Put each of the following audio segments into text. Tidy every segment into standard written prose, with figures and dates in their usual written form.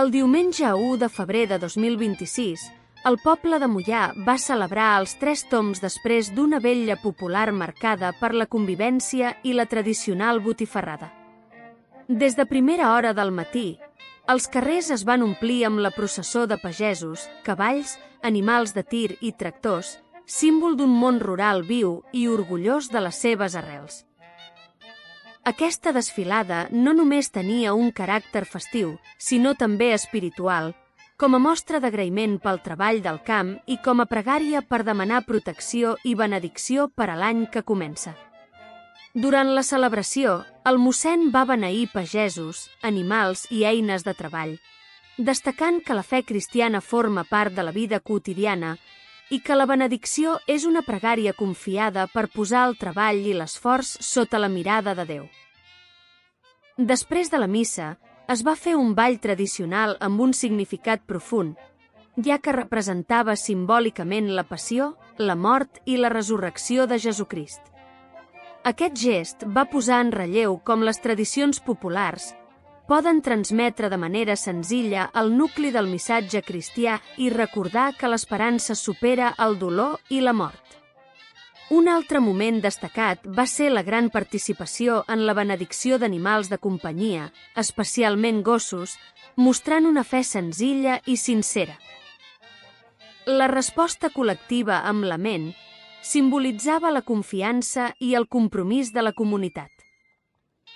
El diumenge 1 de febrer de 2026, el poble de Moià va celebrar els 3 tombs després d'una vetlla popular marcada per la convivència i la tradicional botifarrada. Des de primera hora del matí, els carrers es van omplir amb la processó de pagesos, cavalls, animals de tir i tractors, símbol d'un món rural viu i orgullós de les seves arrels. Aquesta desfilada no només tenia un caràcter festiu, sinó també espiritual, com a mostra d'agraïment pel treball del camp i com a pregària per demanar protecció i benedicció per a l'any que comença. Durant la celebració, el mossèn va beneir pagesos, animals i eines de treball, destacant que la fe cristiana forma part de la vida quotidiana i que la benedicció és una pregària confiada per posar el treball i l'esforç sota la mirada de Déu. Després de la missa, es va fer un ball tradicional amb un significat profund, ja que representava simbòlicament la passió, la mort i la resurrecció de Jesucrist. Aquest gest va posar en relleu com les tradicions populars poden transmetre de manera senzilla el nucli del missatge cristià i recordar que l'esperança supera el dolor i la mort. Un altre moment destacat va ser la gran participació en la benedicció d'animals de companyia, especialment gossos, mostrant una fe senzilla i sincera. La resposta col·lectiva amb lament simbolitzava la confiança i el compromís de la comunitat.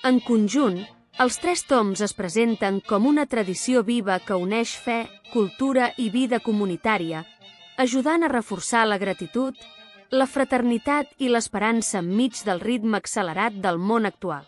En conjunt, els 3 tombs es presenten com una tradició viva que uneix fe, cultura i vida comunitària, ajudant a reforçar la gratitud, la fraternitat i l'esperança enmig del ritme accelerat del món actual.